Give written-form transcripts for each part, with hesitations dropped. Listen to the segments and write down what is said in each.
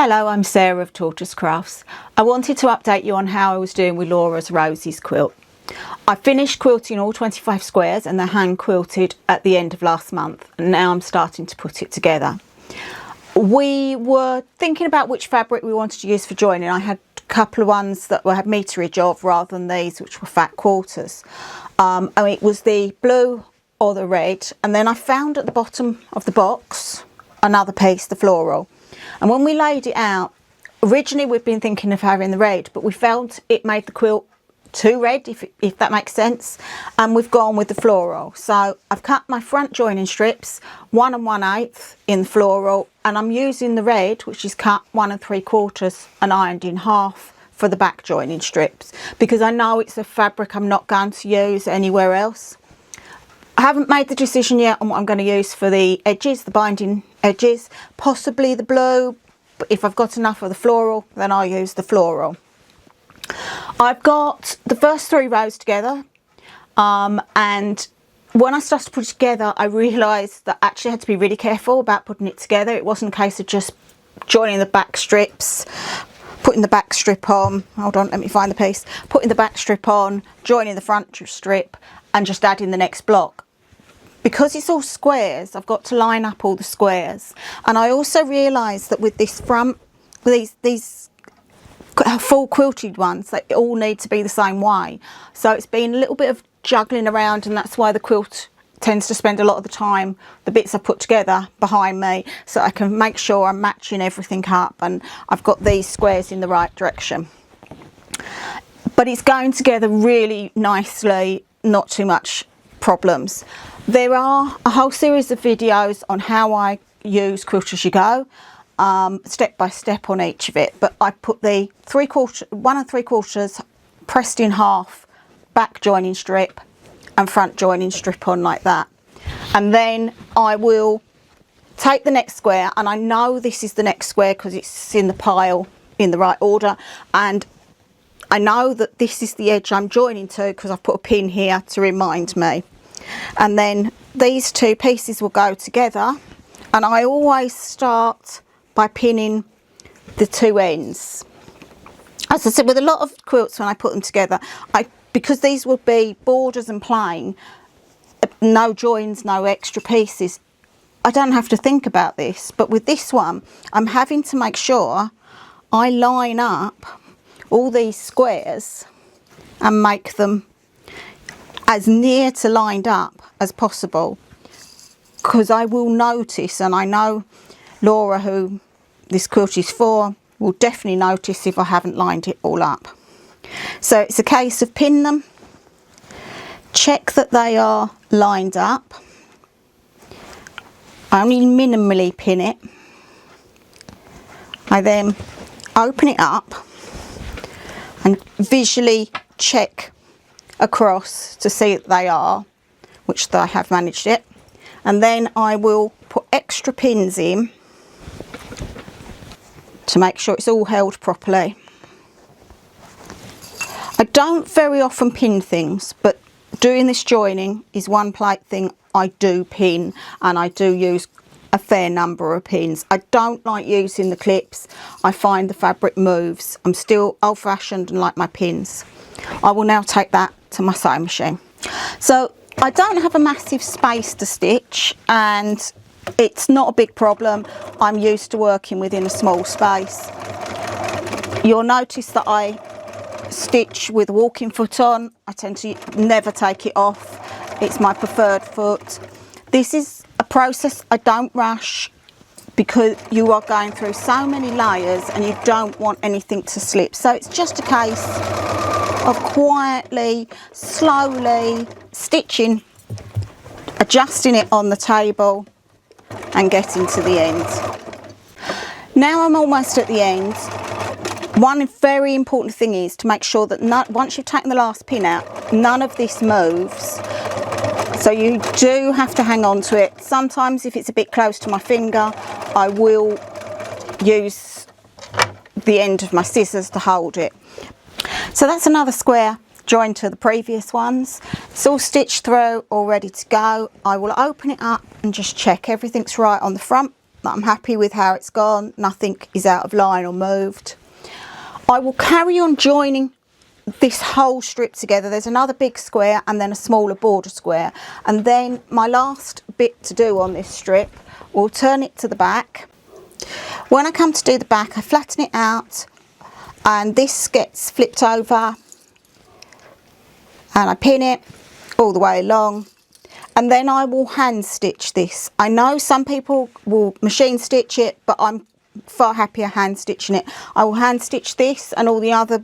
Hello, I'm Sarah of Tortoise Crafts. I wanted to update you on how I was doing with Laura's Roses quilt. I finished quilting all 25 squares and they're hand quilted at the end of last month, and now I'm starting to put it together. We were thinking about which fabric we wanted to use for joining. I had a couple of ones that had meterage of rather than these which were fat quarters. And it was the blue or the red, and then I found at the bottom of the box another piece, the floral. And when we laid it out, originally we'd been thinking of having the red, but we felt it made the quilt too red, if that makes sense, and we've gone with the floral. So I've cut my front joining strips 1 1/8 in the floral, and I'm using the red, which is cut 1 3/4 and ironed in half for the back joining strips, because I know it's a fabric I'm not going to use anywhere else. I haven't made the decision yet on what I'm going to use for the edges, the binding edges, possibly the blue, but if I've got enough of the floral, then I'll use the floral. I've got the first 3 rows together, and when I started to put it together, I realised that I actually had to be really careful about putting it together. It wasn't a case of just joining the back strips, putting the back strip on, hold on, let me find the piece, putting the back strip on, joining the front strip and just adding the next block. Because it's all squares, I've got to line up all the squares. And I also realised that with this front, these full quilted ones, they all need to be the same way. So it's been a little bit of juggling around, and that's why the quilt tends to spend a lot of the time, the bits I put together, behind me, so I can make sure I'm matching everything up and I've got these squares in the right direction. But it's going together really nicely, not too much problems. There are a whole series of videos on how I use Quilt As You Go, step by step on each of it, but I put the 1 3/4 pressed in half back joining strip and front joining strip on like that, and then I will take the next square, and I know this is the next square because it's in the pile in the right order, and I know that this is the edge I'm joining to because I've put a pin here to remind me. And then these 2 pieces will go together, and I always start by pinning the 2 ends. As I said, with a lot of quilts when I put them together, because these will be borders and plain, no joins, no extra pieces, I don't have to think about this. But with this one, I'm having to make sure I line up all these squares and make them as near to lined up as possible, because I will notice, and I know Laura, who this quilt is for, will definitely notice if I haven't lined it all up. So it's a case of pin them, check that they are lined up. I only minimally pin it. I then open it up and visually check across to see that they are, which I have managed it, and then I will put extra pins in to make sure it's all held properly. I don't very often pin things, but doing this joining is one plate thing I do pin, and I do use a fair number of pins. I don't like using the clips. I find the fabric moves. I'm still old-fashioned and like my pins. I will now take that to my sewing machine. So I don't have a massive space to stitch, and it's not a big problem. I'm used to working within a small space. You'll notice that I stitch with a walking foot on. I tend to never take it off. It's my preferred foot. This is a process I don't rush, because you are going through so many layers and you don't want anything to slip. So it's just a case of quietly, slowly stitching, adjusting it on the table and getting to the end. Now I'm almost at the end. One very important thing is to make sure that once you've taken the last pin out, none of this moves. So you do have to hang on to it. Sometimes if it's a bit close to my finger, I will use the end of my scissors to hold it. So that's another square joined to the previous ones. It's all stitched through, all ready to go. I will open it up and just check everything's right on the front I'm happy with how it's gone. Nothing is out of line or moved. I will carry on joining this whole strip together. There's another big square and then a smaller border square, and then my last bit to do on this strip, we'll turn it to the back. When I come to do the back, I flatten it out and this gets flipped over and I pin it all the way along, and then I will hand stitch this. I know some people will machine stitch it, but I'm far happier hand stitching it. I will hand stitch this and all the other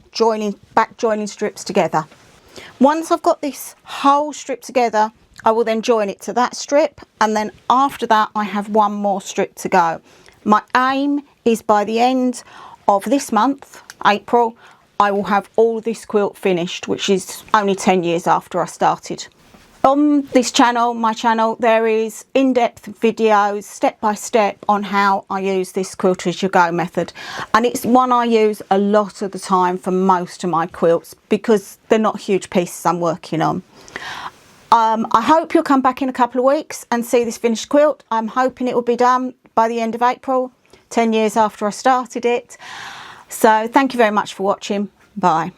back joining strips together. Once I've got this whole strip together, I will then join it to that strip, and then after that I have one more strip to go. My aim is by the end of this month, April, I will have all this quilt finished, which is only 10 years after I started. On this channel, my channel, there is in-depth videos, step by step, on how I use this quilt as you go method. And it's one I use a lot of the time for most of my quilts because they're not huge pieces I'm working on. I hope you'll come back in a couple of weeks and see this finished quilt. I'm hoping it will be done by the end of April, 10 years after I started it. So thank you very much for watching. Bye.